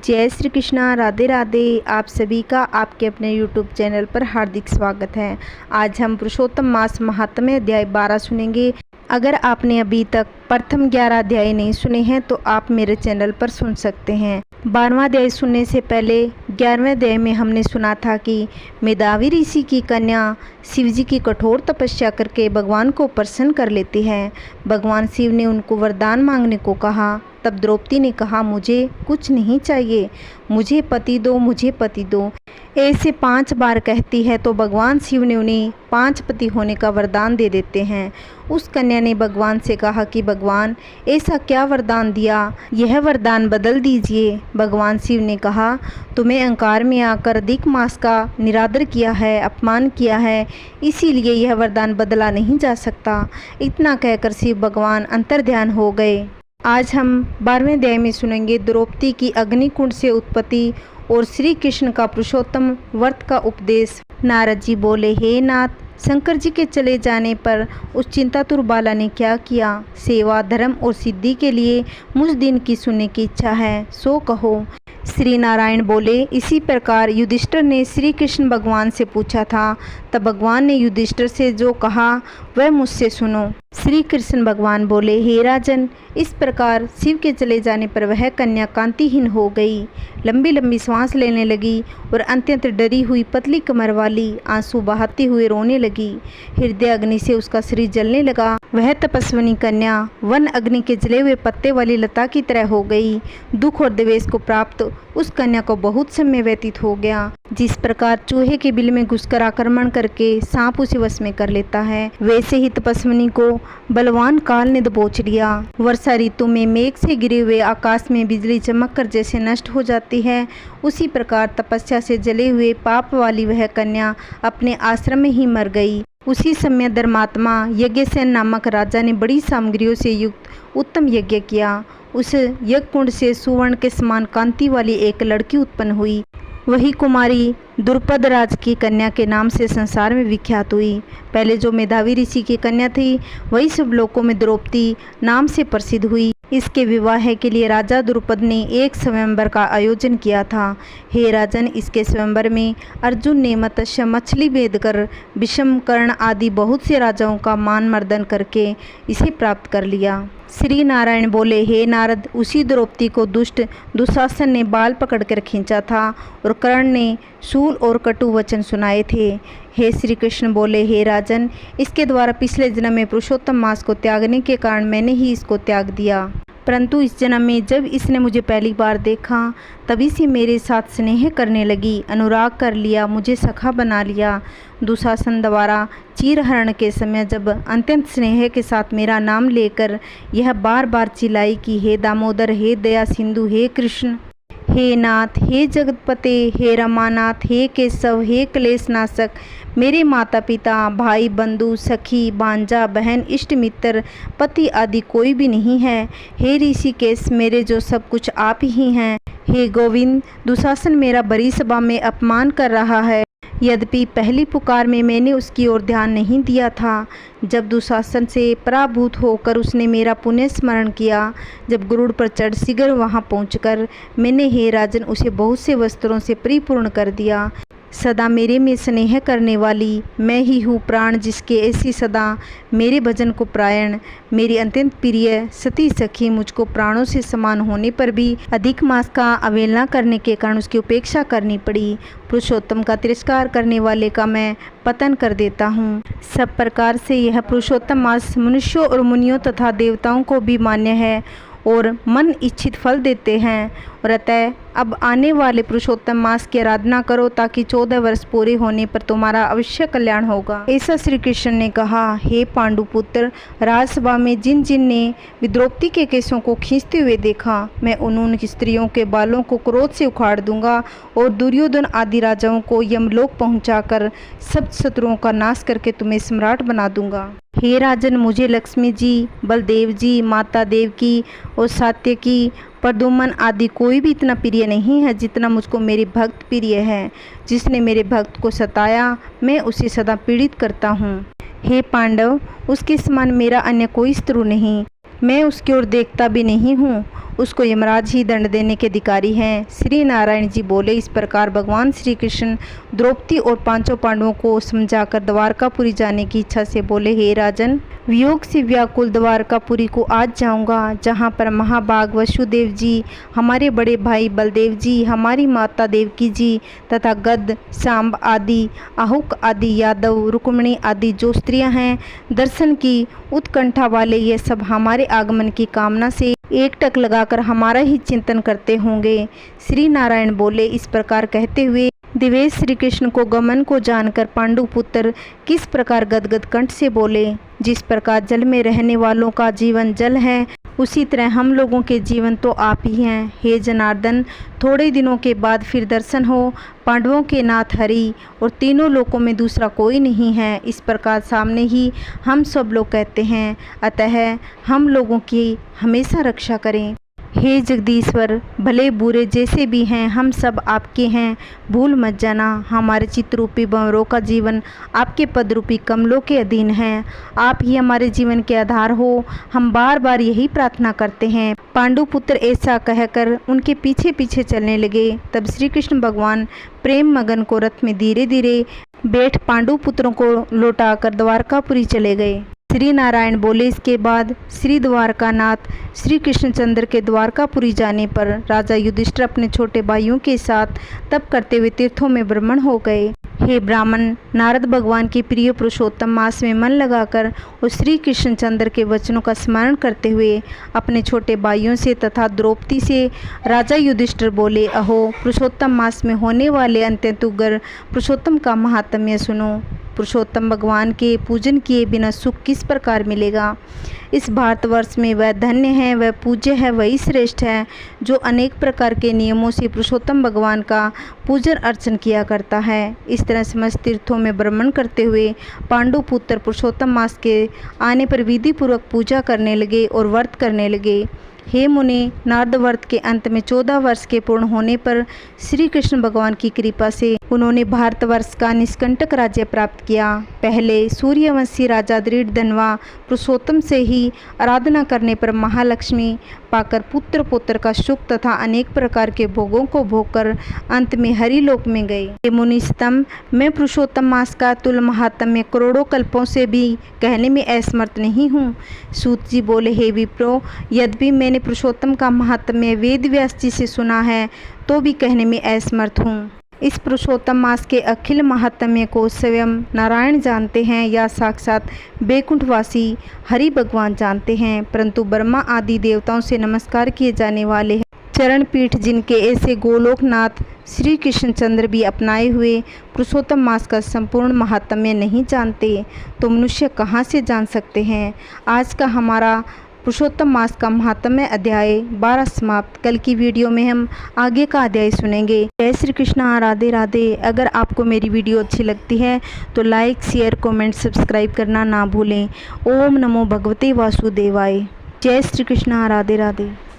जय श्री कृष्णा, राधे राधे। आप सभी का आपके अपने YouTube चैनल पर हार्दिक स्वागत है। आज हम पुरुषोत्तम मास महात्म्य अध्याय 12 सुनेंगे। अगर आपने अभी तक प्रथम 11 अध्याय नहीं सुने हैं तो आप मेरे चैनल पर सुन सकते हैं। 12वां अध्याय सुनने से पहले 11वें अध्याय में हमने सुना था कि मेधावी ऋषि की कन्या शिव जी की कठोर तपस्या करके भगवान को प्रसन्न कर लेती है। भगवान शिव ने उनको वरदान मांगने को कहा। तब द्रौपदी ने कहा, मुझे कुछ नहीं चाहिए, मुझे पति दो, मुझे पति दो। ऐसे 5 बार कहती है तो भगवान शिव ने उन्हें 5 पति होने का वरदान दे देते हैं। उस कन्या ने भगवान से कहा कि भगवान ऐसा क्या वरदान दिया, यह वरदान बदल दीजिए। भगवान शिव ने कहा, तुम्हें अहंकार में आकर अधिक मास का निरादर किया है, अपमान किया है, इसीलिए यह वरदान बदला नहीं जा सकता। इतना कहकर शिव भगवान अंतर्ध्यान हो गए। आज हम 12वें अध्याय में सुनेंगे द्रौपदी की अग्निकुंड से उत्पत्ति और श्री कृष्ण का पुरुषोत्तम व्रत का उपदेश। नारद जी बोले, हे नाथ, शंकर जी के चले जाने पर उस चिंतातुर बाला ने क्या किया? सेवा, धर्म और सिद्धि के लिए मुझ दिन की सुनने की इच्छा है, सो कहो। श्री नारायण बोले, इसी प्रकार युधिष्ठिर ने श्री कृष्ण भगवान से पूछा था। तब भगवान ने युधिष्ठिर से जो कहा वह मुझसे सुनो। श्री कृष्ण भगवान बोले, हे राजन, इस प्रकार शिव के चले जाने पर वह कन्या कांतिहीन हो गई, लंबी लंबी सांस लेने लगी और अत्यंत डरी हुई पतली कमर वाली आंसू बहाते हुए रोने लगी। हृदय अग्नि से उसका शरीर जलने लगा। वह तपस्विनी कन्या वन अग्नि के जले हुए पत्ते वाली लता की तरह हो गई। दुख और द्वेष को प्राप्त उस कन्या को बहुत समय व्यतीत हो गया। जिस प्रकार चूहे के बिल में घुसकर आक्रमण करके सांप उसे वश में कर लेता है, वैसे ही तपस्विनी को बलवान काल ने दबोच लिया। वर्षा ऋतु में मेघ से गिरे हुए आकाश में बिजली चमक कर जैसे नष्ट हो जाती है, उसी प्रकार तपस्या से जले हुए पाप वाली वह कन्या अपने आश्रम में ही मर गई। उसी समय धर्मात्मा यज्ञसेन नामक राजा ने बड़ी सामग्रियों से युक्त उत्तम यज्ञ किया। उस यज्ञ कुंड से सुवर्ण के समान कांति वाली एक लड़की उत्पन्न हुई। वही कुमारी द्रुपद राज की कन्या के नाम से संसार में विख्यात हुई। पहले जो मेधावी ऋषि की कन्या थी वही सब लोकों में द्रौपदी नाम से प्रसिद्ध हुई। इसके विवाह के लिए राजा द्रुपद ने एक स्वयंवर का आयोजन किया था। हे राजन, इसके स्वयंवर में अर्जुन ने मत्स्य मछली भेद कर विषम, कर्ण आदि बहुत से राजाओं का मान मर्दन करके इसे प्राप्त कर लिया। श्री नारायण बोले, हे नारद, उसी द्रौपदी को दुष्ट दुशासन ने बाल पकड़कर खींचा था और कर्ण ने शूल और कटु वचन सुनाए थे। हे श्री कृष्ण बोले, हे राजन, इसके द्वारा पिछले जन्म में पुरुषोत्तम मास को त्यागने के कारण मैंने ही इसको त्याग दिया, परंतु इस जन्म में जब इसने मुझे पहली बार देखा तभी से मेरे साथ स्नेह करने लगी, अनुराग कर लिया, मुझे सखा बना लिया। दुशासन द्वारा चीरहरण के समय जब अत्यंत स्नेह के साथ मेरा नाम लेकर यह बार बार चिल्लाई कि हे दामोदर, हे दया सिंधु, हे कृष्ण, हे नाथ, हे जगतपते, हे रमानाथ, हे केशव, हे क्लेश नाशक, मेरे माता पिता, भाई बंधु, सखी, भांजा, बहन, इष्ट मित्र, पति आदि कोई भी नहीं है। हे ऋषिकेश, मेरे जो सब कुछ आप ही हैं। हे गोविंद, दुशासन मेरा बड़ी सभा में अपमान कर रहा है। यद्यपि पहली पुकार में मैंने उसकी ओर ध्यान नहीं दिया था। जब दुशासन से पराभूत होकर उसने मेरा पुण्य स्मरण किया, जब गरुड़ पर चढ़ शीघ्र वहां पहुंचकर मैंने, हे राजन, उसे बहुत से वस्त्रों से परिपूर्ण कर दिया। सदा मेरे में स्नेह करने वाली मैं ही हूँ प्राण, जिसके ऐसी सदा मेरे भजन को प्रायण मेरी अत्यंत प्रिय सती सखी मुझको प्राणों से समान होने पर भी अधिक मास का अवहेलना करने के कारण उसकी उपेक्षा करनी पड़ी। पुरुषोत्तम का तिरस्कार करने वाले का मैं पतन कर देता हूँ। सब प्रकार से यह पुरुषोत्तम मास मनुष्यों और मुनियों तथा देवताओं को भी मान्य है और मन इच्छित फल देते हैं। और अतः अब आने वाले पुरुषोत्तम मास की आराधना करो ताकि 14 वर्ष पूरे होने पर तुम्हारा अवश्य कल्याण होगा। ऐसा श्री कृष्ण ने कहा। हे पांडुपुत्र, राजसभा में जिन जिन ने द्रौपदी के केशों को खींचते हुए देखा, मैं उन स्त्रियों के बालों को क्रोध से उखाड़ दूंगा और दुर्योधन आदि राजाओं को यमलोक पहुंचाकर सब शत्रुओं का नाश करके तुम्हें सम्राट बना दूंगा। हे राजन, मुझे लक्ष्मी जी, बलदेव जी, माता देवकी और सात्यकी, प्रद्युम्न आदि कोई भी इतना प्रिय नहीं है जितना मुझको मेरे भक्त प्रिय है। जिसने मेरे भक्त को सताया मैं उसे सदा पीड़ित करता हूँ। हे पांडव, उसके समान मेरा अन्य कोई शत्रु नहीं, मैं उसकी ओर देखता भी नहीं हूँ उसको यमराज ही दंड देने के अधिकारी हैं। श्री नारायण जी बोले, इस प्रकार भगवान श्री कृष्ण द्रौपदी और पांचों पांडवों को समझाकर द्वारकापुरी जाने की इच्छा से बोले, हे राजन, वियोग से व्याकुल द्वारकापुरी को आज जाऊंगा, जहां पर महाभाग वसुदेव जी, हमारे बड़े भाई बलदेव जी, हमारी माता देवकी जी तथा गद, सांब आदि, आहुक आदि यादव, रुक्मिणी आदि जो स्त्रियां हैं, दर्शन की उत्कंठा वाले, ये सब हमारे आगमन की कामना से एकटक लगाकर हमारा ही चिंतन करते होंगे। श्री नारायण बोले, इस प्रकार कहते हुए दिवेश श्री कृष्ण को गमन को जानकर पांडु पुत्र किस प्रकार गदगद कंठ से बोले, जिस प्रकार जल में रहने वालों का जीवन जल है, उसी तरह हम लोगों के जीवन तो आप ही हैं। हे जनार्दन, थोड़े दिनों के बाद फिर दर्शन हो, पांडवों के नाथ हरि और तीनों लोकों में दूसरा कोई नहीं है, इस प्रकार सामने ही हम सब लोग कहते हैं, अतः हम लोगों की हमेशा रक्षा करें। हे जगदीश्वर, भले बुरे जैसे भी हैं हम सब आपके हैं, भूल मत जाना। हमारे चित्तरूपी भंवरों का जीवन आपके पदरूपी कमलों के अधीन है, आप ही हमारे जीवन के आधार हो, हम बार बार यही प्रार्थना करते हैं। पांडु पुत्र ऐसा कहकर उनके पीछे पीछे चलने लगे। तब श्री कृष्ण भगवान प्रेम मगन को रथ में धीरे धीरे बैठ पांडु पुत्रों को लौटाकर द्वारकापुरी चले गए। श्री नारायण बोले, इसके बाद श्री द्वारकानाथ श्री कृष्णचंद्र के द्वारकापुरी जाने पर राजा युधिष्ठिर अपने छोटे भाइयों के साथ तप करते हुए तीर्थों में भ्रमण हो गए। हे ब्राह्मण, नारद भगवान के प्रिय पुरुषोत्तम मास में मन लगाकर और श्री कृष्णचंद्र के वचनों का स्मरण करते हुए अपने छोटे भाइयों से तथा द्रौपदी से राजा युधिष्ठिर बोले, अहो, पुरुषोत्तम मास में होने वाले अत्यंत उग्र पुरुषोत्तम का महात्म्य सुनो। पुरुषोत्तम भगवान के पूजन किए बिना सुख किस प्रकार मिलेगा। इस भारतवर्ष में वह धन्य है, वह पूज्य है, वही श्रेष्ठ है जो अनेक प्रकार के नियमों से पुरुषोत्तम भगवान का पूजन अर्चन किया करता है। इस तरह समस्त तीर्थों में भ्रमण करते हुए पांडु पुत्र पुरुषोत्तम मास के आने पर विधि पूर्वक पूजा करने लगे और व्रत करने लगे। हे मुनि, नारद व्रत के अंत में 14 वर्ष के पूर्ण होने पर श्री कृष्ण भगवान की कृपा से उन्होंने भारतवर्ष का निष्कंटक राज्य प्राप्त किया। पहले सूर्यवंशी राजा दृढ़धनवा पुरुषोत्तम से ही आराधना करने पर महालक्ष्मी पाकर पुत्र पुत्र का सुख तथा अनेक प्रकार के भोगों को भोगकर अंत में हरिलोक में गए। हे मुनिस्तम, मैं पुरुषोत्तम मास का तुल महात्म्य करोड़ों कल्पों से भी कहने में असमर्थ नहीं हूँ। सूत जी बोले, हे विप्रो, यद्यपि मैंने पुरुषोत्तम का महात्म्य वेद व्यास जी से सुना है तो भी कहने में असमर्थ हूँ। इस पुरुषोत्तम मास के अखिल महात्म्य को स्वयं नारायण जानते हैं या साक्षात बैकुंठवासी हरि भगवान जानते हैं, परंतु ब्रह्मा आदि देवताओं से नमस्कार किए जाने वाले चरण पीठ जिनके ऐसे गोलोकनाथ श्री कृष्णचंद्र भी अपनाए हुए पुरुषोत्तम मास का संपूर्ण महात्म्य नहीं जानते, तो मनुष्य कहाँ से जान सकते हैं। आज का हमारा पुरुषोत्तम मास का महात्म्य अध्याय 12 समाप्त। कल की वीडियो में हम आगे का अध्याय सुनेंगे। जय श्री कृष्णा, राधे राधे। अगर आपको मेरी वीडियो अच्छी लगती है तो लाइक, शेयर, कमेंट, सब्सक्राइब करना ना भूलें। ओम नमो भगवते वासुदेवाय। जय श्री कृष्णा, राधे राधे।